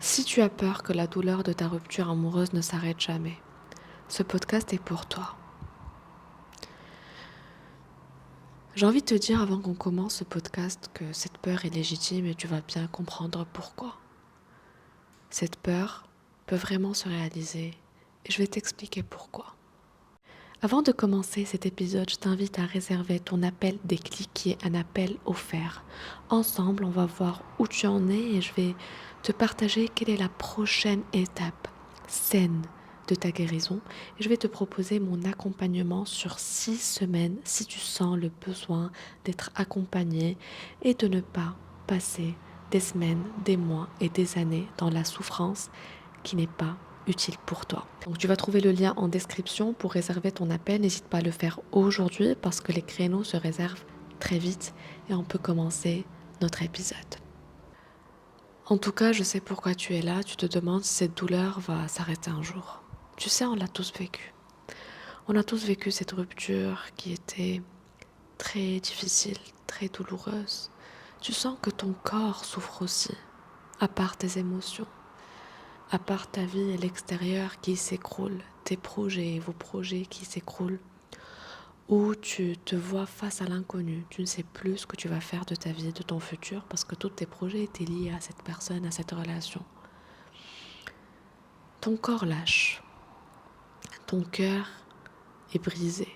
Si tu as peur que la douleur de ta rupture amoureuse ne s'arrête jamais, ce podcast est pour toi. J'ai envie de te dire avant qu'on commence ce podcast que cette peur est légitime et tu vas bien comprendre pourquoi. Cette peur peut vraiment se réaliser et je vais t'expliquer pourquoi. Avant de commencer cet épisode, je t'invite à réserver ton appel déclic qui est un appel offert. Ensemble, on va voir où tu en es et je vais te partager quelle est la prochaine étape saine de ta guérison. Et je vais te proposer mon accompagnement sur 6 semaines si tu sens le besoin d'être accompagné et de ne pas passer des semaines, des mois et des années dans la souffrance qui n'est pas utile pour toi. Donc tu vas trouver le lien en description pour réserver ton appel. N'hésite pas à le faire aujourd'hui parce que les créneaux se réservent très vite et on peut commencer notre épisode. En tout cas, je sais pourquoi tu es là. Tu te demandes si cette douleur va s'arrêter un jour. Tu sais, on l'a tous vécu. On a tous vécu cette rupture qui était très difficile, très douloureuse. Tu sens que ton corps souffre aussi, à part tes émotions. À part ta vie et l'extérieur qui s'écroule, tes projets et vos projets qui s'écroulent, ou tu te vois face à l'inconnu, tu ne sais plus ce que tu vas faire de ta vie, de ton futur, parce que tous tes projets étaient liés à cette personne, à cette relation. Ton corps lâche, ton cœur est brisé.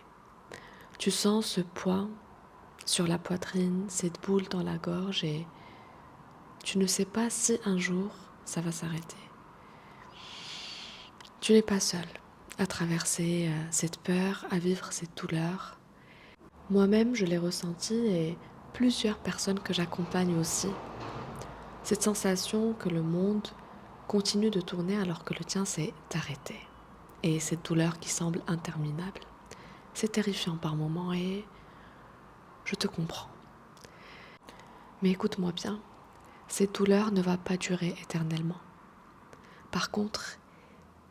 Tu sens ce poids sur la poitrine, cette boule dans la gorge et tu ne sais pas si un jour ça va s'arrêter. Tu n'es pas seul à traverser cette peur, à vivre cette douleur. Moi-même, je l'ai ressenti et plusieurs personnes que j'accompagne aussi. Cette sensation que le monde continue de tourner alors que le tien s'est arrêté. Et cette douleur qui semble interminable. C'est terrifiant par moments et je te comprends. Mais écoute-moi bien, cette douleur ne va pas durer éternellement. Par contre,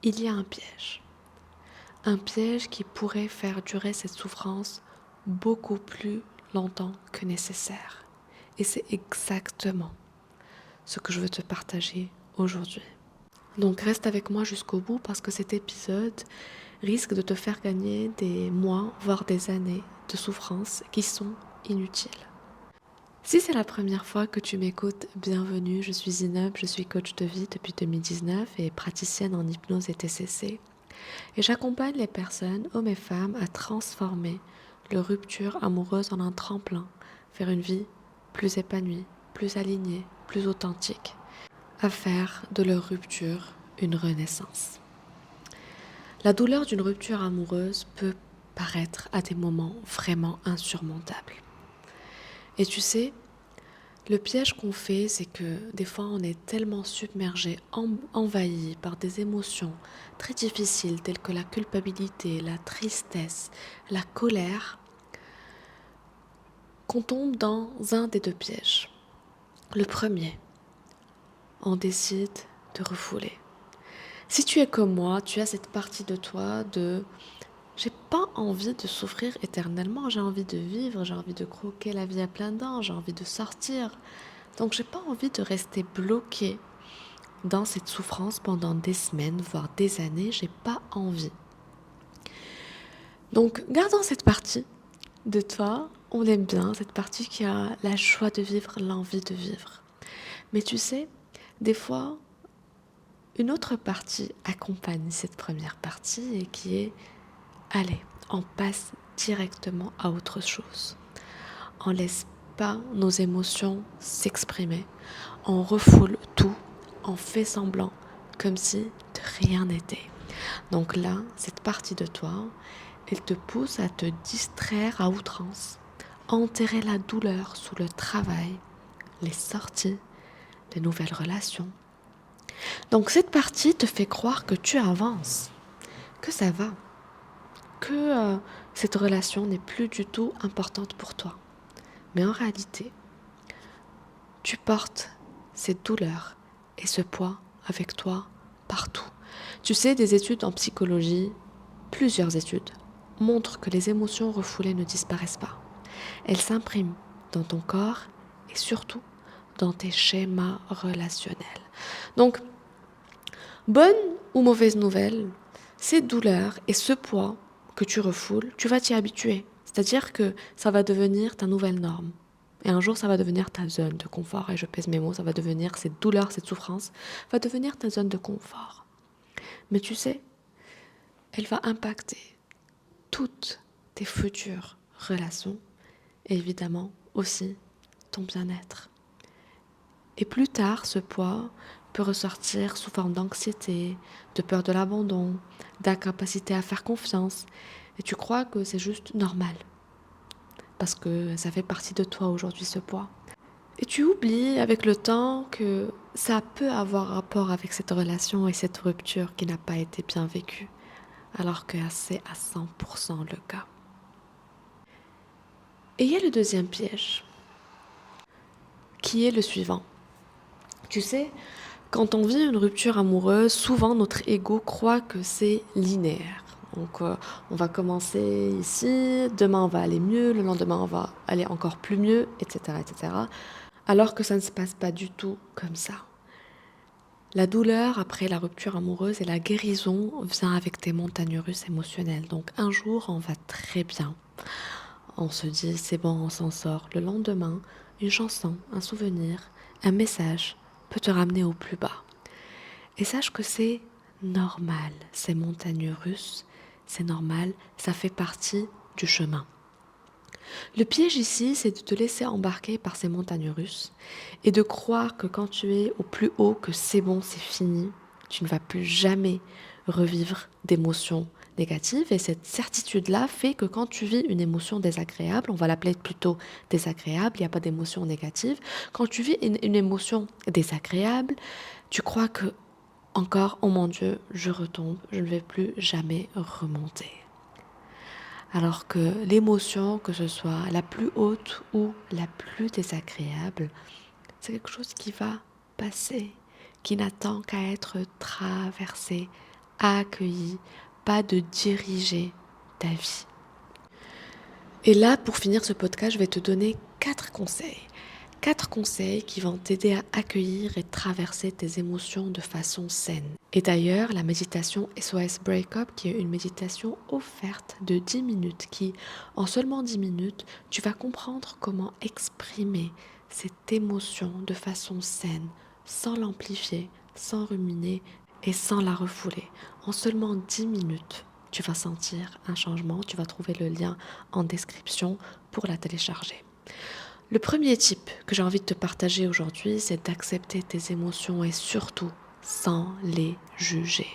il y a un piège. Un piège qui pourrait faire durer cette souffrance beaucoup plus longtemps que nécessaire. Et c'est exactement ce que je veux te partager aujourd'hui. Donc reste avec moi jusqu'au bout parce que cet épisode risque de te faire gagner des mois, voire des années de souffrance qui sont inutiles. Si c'est la première fois que tu m'écoutes, bienvenue, je suis Zineb, je suis coach de vie depuis 2019 et praticienne en hypnose et TCC. Et j'accompagne les personnes, hommes et femmes, à transformer leur rupture amoureuse en un tremplin vers une vie plus épanouie, plus alignée, plus authentique, à faire de leur rupture une renaissance. La douleur d'une rupture amoureuse peut paraître à des moments vraiment insurmontables. Et tu sais, le piège qu'on fait, c'est que des fois on est tellement submergé, envahi par des émotions très difficiles telles que la culpabilité, la tristesse, la colère, qu'on tombe dans un des deux pièges. Le premier, on décide de refouler. Si tu es comme moi, tu as cette partie de toi de j'ai pas envie de souffrir éternellement, j'ai envie de vivre, j'ai envie de croquer la vie à pleines dents, j'ai envie de sortir. Donc j'ai pas envie de rester bloquée dans cette souffrance pendant des semaines, voire des années, j'ai pas envie. Donc gardons cette partie de toi, on aime bien cette partie qui a la joie de vivre, l'envie de vivre. Mais tu sais, des fois, une autre partie accompagne cette première partie et qui est allez, on passe directement à autre chose. On laisse pas nos émotions s'exprimer. On refoule tout, on fait semblant, comme si de rien n'était. Donc là, cette partie de toi, elle te pousse à te distraire à outrance, enterrer la douleur sous le travail, les sorties, les nouvelles relations. Donc cette partie te fait croire que tu avances, que ça va, que cette relation n'est plus du tout importante pour toi. Mais en réalité, tu portes cette douleur et ce poids avec toi partout. Tu sais, des études en psychologie, plusieurs études, montrent que les émotions refoulées ne disparaissent pas. Elles s'impriment dans ton corps et surtout dans tes schémas relationnels. Donc, Bonne ou mauvaise nouvelle, ces douleurs et ce poids que tu refoules, tu vas t'y habituer. C'est-à-dire que ça va devenir ta nouvelle norme. Et un jour, ça va devenir ta zone de confort. Et je pèse mes mots, ça va devenir cette douleur, cette souffrance, va devenir ta zone de confort. Mais tu sais, elle va impacter toutes tes futures relations et évidemment aussi ton bien-être. Et plus tard, ce poids peut ressortir sous forme d'anxiété, de peur de l'abandon, d'incapacité à faire confiance. Et tu crois que c'est juste normal, parce que ça fait partie de toi aujourd'hui, ce poids. Et tu oublies avec le temps que ça peut avoir rapport avec cette relation et cette rupture qui n'a pas été bien vécue, alors que c'est à 100% le cas. Et il y a le deuxième piège, qui est le suivant. Tu sais, quand on vit une rupture amoureuse, souvent notre ego croit que c'est linéaire. Donc on va commencer ici, demain on va aller mieux, le lendemain on va aller encore plus mieux, etc., etc. Alors que ça ne se passe pas du tout comme ça. La douleur après la rupture amoureuse et la guérison vient avec des montagnes russes émotionnelles. Donc un jour on va très bien. On se dit c'est bon, on s'en sort. Le lendemain, une chanson, un souvenir, un message peut te ramener au plus bas. Et sache que c'est normal, ces montagnes russes, c'est normal, ça fait partie du chemin. Le piège ici, c'est de te laisser embarquer par ces montagnes russes et de croire que quand tu es au plus haut, que c'est bon, c'est fini, tu ne vas plus jamais revivre d'émotions négatives. Et cette certitude-là fait que quand tu vis une émotion désagréable, on va l'appeler plutôt désagréable, il n'y a pas d'émotion négative, quand tu vis une émotion désagréable, tu crois que encore, oh mon Dieu, je retombe, je ne vais plus jamais remonter. Alors que l'émotion, que ce soit la plus haute ou la plus désagréable, c'est quelque chose qui va passer, qui n'attend qu'à être traversé, accueilli, pas de diriger ta vie. Et là, pour finir ce podcast, je vais te donner 4 conseils. 4 conseils qui vont t'aider à accueillir et traverser tes émotions de façon saine. Et d'ailleurs, la méditation SOS Breakup, qui est une méditation offerte de 10 minutes, qui, en seulement 10 minutes, tu vas comprendre comment exprimer cette émotion de façon saine, sans l'amplifier, sans ruminer et sans la refouler. En seulement 10 minutes, tu vas sentir un changement. Tu vas trouver le lien en description pour la télécharger. Le premier type que j'ai envie de te partager aujourd'hui, c'est d'accepter tes émotions et surtout sans les juger.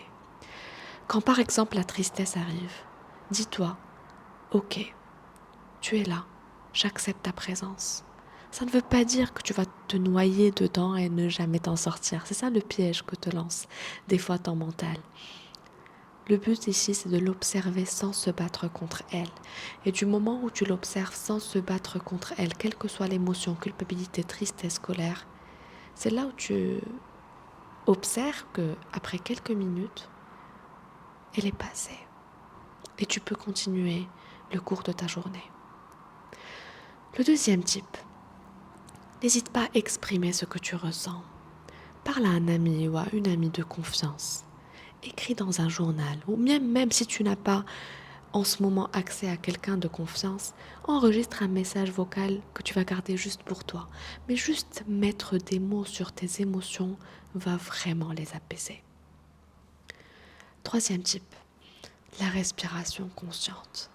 Quand par exemple la tristesse arrive, dis-toi, ok, tu es là, j'accepte ta présence. Ça ne veut pas dire que tu vas te noyer dedans et ne jamais t'en sortir. C'est ça le piège que te lance des fois ton mental. Le but ici, c'est de l'observer sans se battre contre elle. Et du moment où tu l'observes sans se battre contre elle, quelle que soit l'émotion, culpabilité, tristesse, colère, c'est là où tu observes qu'après quelques minutes, elle est passée. Et tu peux continuer le cours de ta journée. Le deuxième type, n'hésite pas à exprimer ce que tu ressens. Parle à un ami ou à une amie de confiance. Écris dans un journal, ou même si tu n'as pas en ce moment accès à quelqu'un de confiance, enregistre un message vocal que tu vas garder juste pour toi. Mais juste mettre des mots sur tes émotions va vraiment les apaiser. Troisième type, la respiration consciente.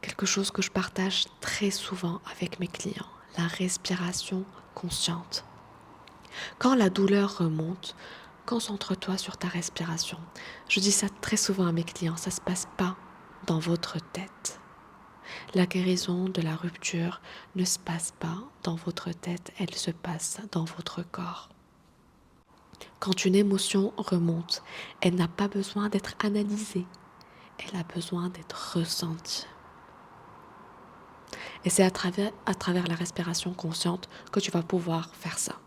Quelque chose que je partage très souvent avec mes clients, la respiration consciente. Quand la douleur remonte, concentre-toi sur ta respiration. Je dis ça très souvent à mes clients, ça ne se passe pas dans votre tête. La guérison de la rupture ne se passe pas dans votre tête, elle se passe dans votre corps. Quand une émotion remonte, elle n'a pas besoin d'être analysée, elle a besoin d'être ressentie. Et c'est à travers la respiration consciente que tu vas pouvoir faire ça.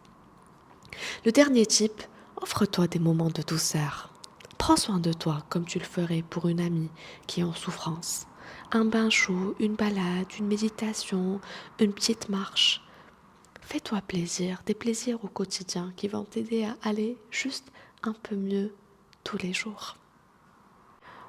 Le dernier type, offre-toi des moments de douceur. Prends soin de toi comme tu le ferais pour une amie qui est en souffrance. Un bain chaud, une balade, une méditation, une petite marche. Fais-toi plaisir, des plaisirs au quotidien qui vont t'aider à aller juste un peu mieux tous les jours.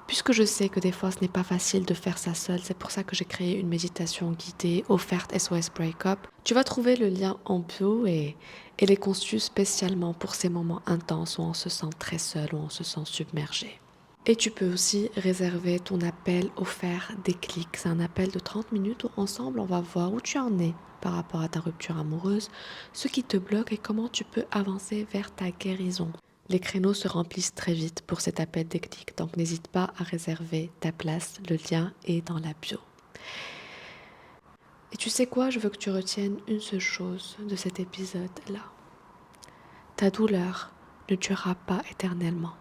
Puisque je sais que des fois ce n'est pas facile de faire ça seul, c'est pour ça que j'ai créé une méditation guidée offerte SOS Breakup. Tu vas trouver le lien en bio et elle est conçue spécialement pour ces moments intenses où on se sent très seul, où on se sent submergé. Et tu peux aussi réserver ton appel offert Déclic. C'est un appel de 30 minutes où ensemble on va voir où tu en es par rapport à ta rupture amoureuse, ce qui te bloque et comment tu peux avancer vers ta guérison. Les créneaux se remplissent très vite pour cet appel Déclic, donc n'hésite pas à réserver ta place, le lien est dans la bio. Et tu sais quoi, je veux que tu retiennes une seule chose de cet épisode-là. Ta douleur ne durera pas éternellement,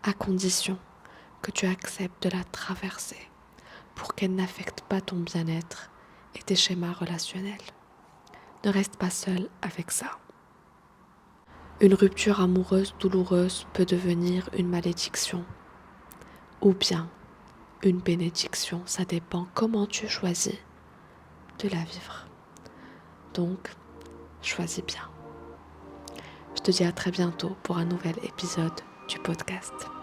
à condition que tu acceptes de la traverser pour qu'elle n'affecte pas ton bien-être et tes schémas relationnels. Ne reste pas seul avec ça. Une rupture amoureuse douloureuse peut devenir une malédiction ou bien une bénédiction. Ça dépend comment tu choisis de la vivre. Donc, choisis bien. Je te dis à très bientôt pour un nouvel épisode du podcast.